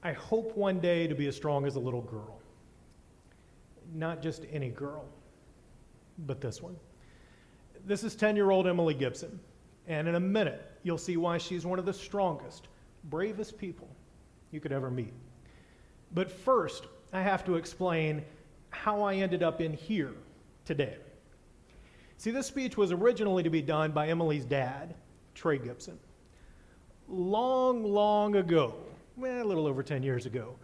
I hope one day to be as strong as a little girl. Not just any girl, but this one. This is 10-year-old Emilie Gibson, and in a minute, you'll see why she's one of the strongest, bravest people you could ever meet. But first, I have to explain how I ended up in here today. See, this speech was originally to be done by Emilie's dad, Trey Gibson. Long ago, a little over 10 years ago,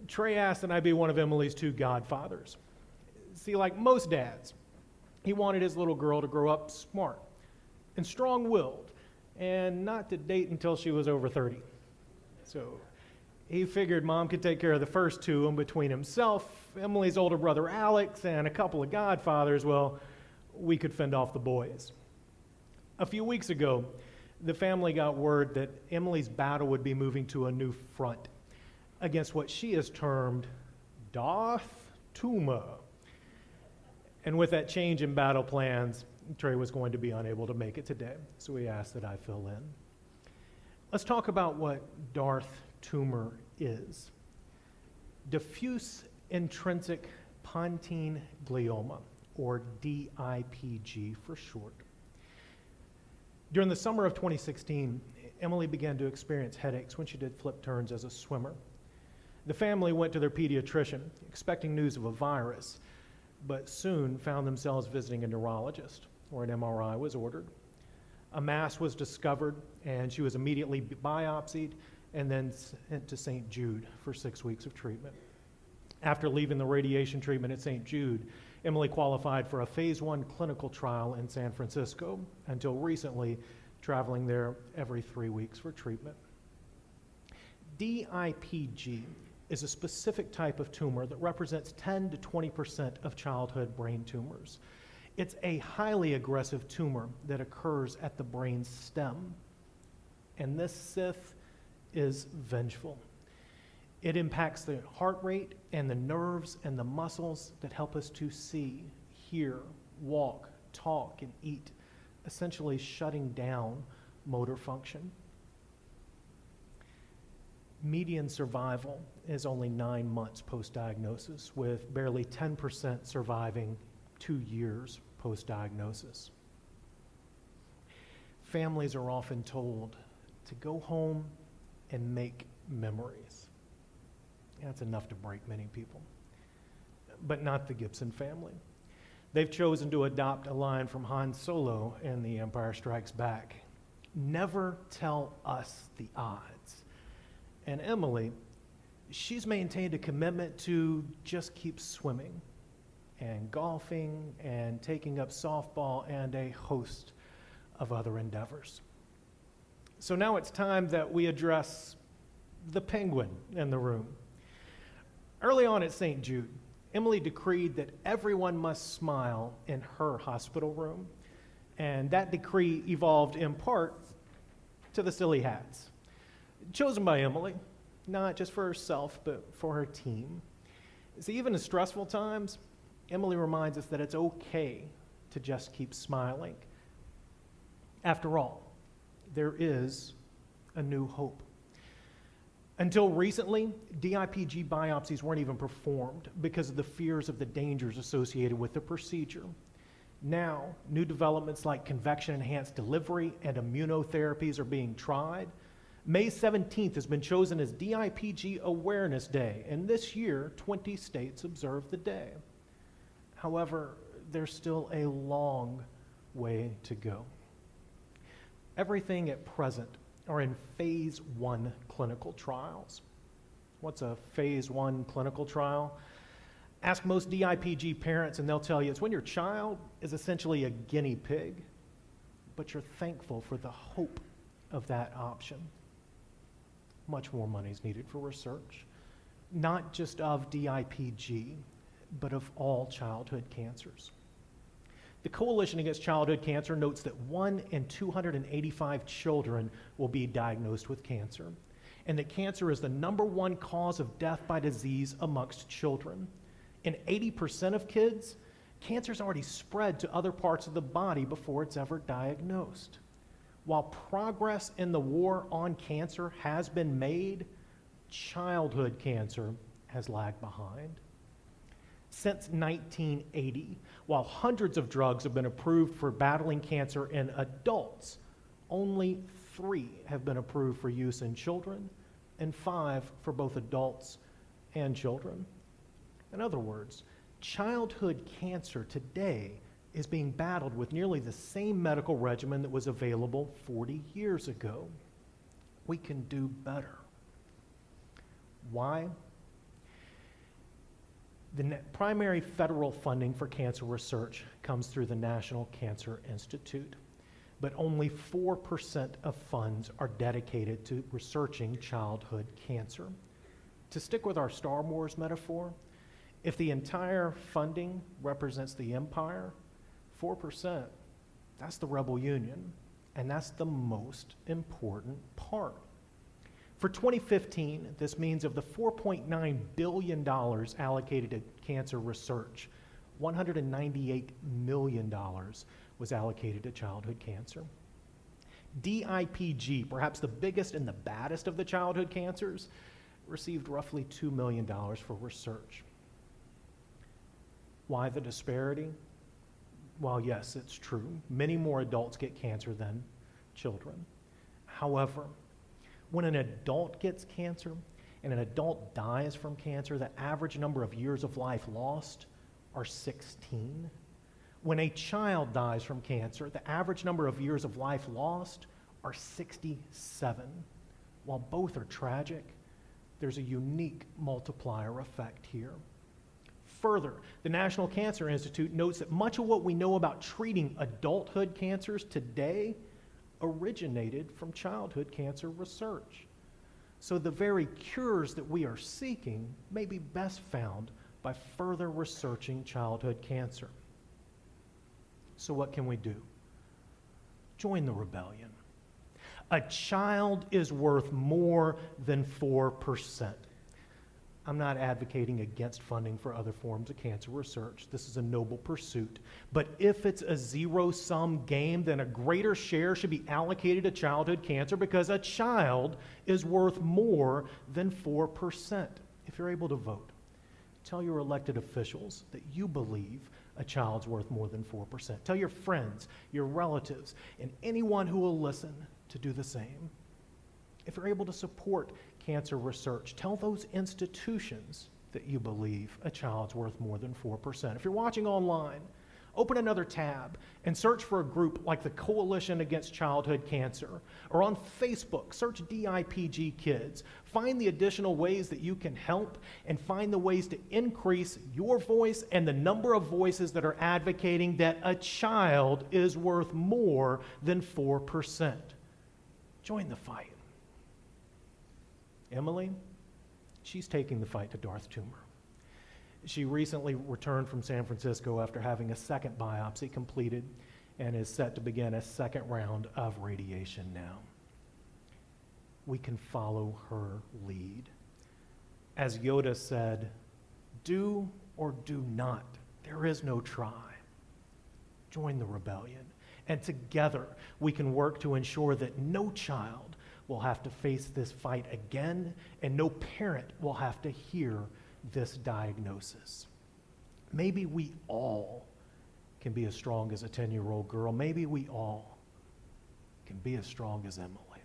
Trey asked that I be one of Emilie's two godfathers. See, like most dads, he wanted his little girl to grow up smart and strong-willed and not to date until she was over 30. So he figured Mom could take care of the first two, and between himself, Emily's older brother Alex, and a couple of godfathers, well, we could fend off the boys. A few weeks ago, the family got word that Emily's battle would be moving to a new front against what she has termed Darth, Tumor. And with that change in battle plans, Trey was going to be unable to make it today, so he asked that I fill in. Let's talk about what Darth Tumor is. Diffuse Intrinsic Pontine Glioma, or DIPG for short. During the summer of 2016, Emilie began to experience headaches when she did flip turns as a swimmer. The family went to their pediatrician, expecting news of a virus, but soon found themselves visiting a neurologist, where an MRI was ordered. A mass was discovered, and she was immediately biopsied and then sent to St. Jude for 6 weeks of treatment. After leaving the radiation treatment at St. Jude, Emilie qualified for a phase 1 clinical trial in San Francisco, until recently traveling there every 3 weeks for treatment. DIPG is a specific type of tumor that represents 10 to 20% of childhood brain tumors. It's a highly aggressive tumor that occurs at the brain stem, and this cyst is vengeful. It impacts the heart rate and the nerves and the muscles that help us to see, hear, walk, talk, and eat, essentially shutting down motor function. Median survival is only 9 months post-diagnosis, with barely 10% surviving 2 years post-diagnosis. Families are often told to go home and make memories. That's enough to break many people, but not the Gibson family. They've chosen to adopt a line from Han Solo in The Empire Strikes Back: never tell us the odds. And Emilie, she's maintained a commitment to just keep swimming and golfing and taking up softball and a host of other endeavors. So now it's time that we address the penguin in the room. Early on at St. Jude, Emilie decreed that everyone must smile in her hospital room, and that decree evolved in part to the silly hats, chosen by Emilie, not just for herself, but for her team. See, even in stressful times, Emilie reminds us that it's okay to just keep smiling. After all, there is a new hope. Until recently, DIPG biopsies weren't even performed because of the fears of the dangers associated with the procedure. Now, new developments like convection-enhanced delivery and immunotherapies are being tried. May 17th has been chosen as DIPG Awareness Day, and this year, 20 states observe the day. However, there's still a long way to go. Everything at present are in phase 1 clinical trials. What's a phase 1 clinical trial? Ask most DIPG parents and they'll tell you it's when your child is essentially a guinea pig, but you're thankful for the hope of that option. Much more money is needed for research, not just of DIPG, but of all childhood cancers. The Coalition Against Childhood Cancer notes that 1 in 285 children will be diagnosed with cancer, and that cancer is the #1 cause of death by disease amongst children. In 80% of kids, cancer's already spread to other parts of the body before it's ever diagnosed. While progress in the war on cancer has been made, childhood cancer has lagged behind. Since 1980, while hundreds of drugs have been approved for battling cancer in adults, only 3 have been approved for use in children and 5 for both adults and children. In other words, childhood cancer today is being battled with nearly the same medical regimen that was available 40 years ago. We can do better. Why? The primary federal funding for cancer research comes through the National Cancer Institute, but only 4% of funds are dedicated to researching childhood cancer. To stick with our Star Wars metaphor, if the entire funding represents the empire, 4%, that's the rebel union, and that's the most important part. For 2015, this means of the $4.9 billion allocated to cancer research, $198 million was allocated to childhood cancer. DIPG, perhaps the biggest and the baddest of the childhood cancers, received roughly $2 million for research. Why the disparity? Well, yes, it's true. Many more adults get cancer than children. However, when an adult gets cancer and an adult dies from cancer, the average number of years of life lost are 16. When a child dies from cancer, the average number of years of life lost are 67. While both are tragic, there's a unique multiplier effect here. Further, the National Cancer Institute notes that much of what we know about treating adulthood cancers today originated from childhood cancer research. So the very cures that we are seeking may be best found by further researching childhood cancer. So what can we do? Join the rebellion. A child is worth more than 4%. I'm not advocating against funding for other forms of cancer research. This is a noble pursuit. But if it's a zero-sum game, then a greater share should be allocated to childhood cancer because a child is worth more than 4%. If you're able to vote, tell your elected officials that you believe a child's worth more than 4%. Tell your friends, your relatives, and anyone who will listen to do the same. If you're able to support cancer research, tell those institutions that you believe a child's worth more than 4%. If you're watching online, open another tab and search for a group like the Coalition Against Childhood Cancer, or on Facebook, search DIPG Kids. Find the additional ways that you can help and find the ways to increase your voice and the number of voices that are advocating that a child is worth more than 4%. Join the fight. Emilie, she's taking the fight to Darth Tumor. She recently returned from San Francisco after having a second biopsy completed and is set to begin a second round of radiation now. We can follow her lead. As Yoda said, do or do not. There is no try. Join the rebellion. And together we can work to ensure that no child will have to face this fight again, and no parent will have to hear this diagnosis. Maybe we all can be as strong as a 10-year-old girl. Maybe we all can be as strong as Emilie.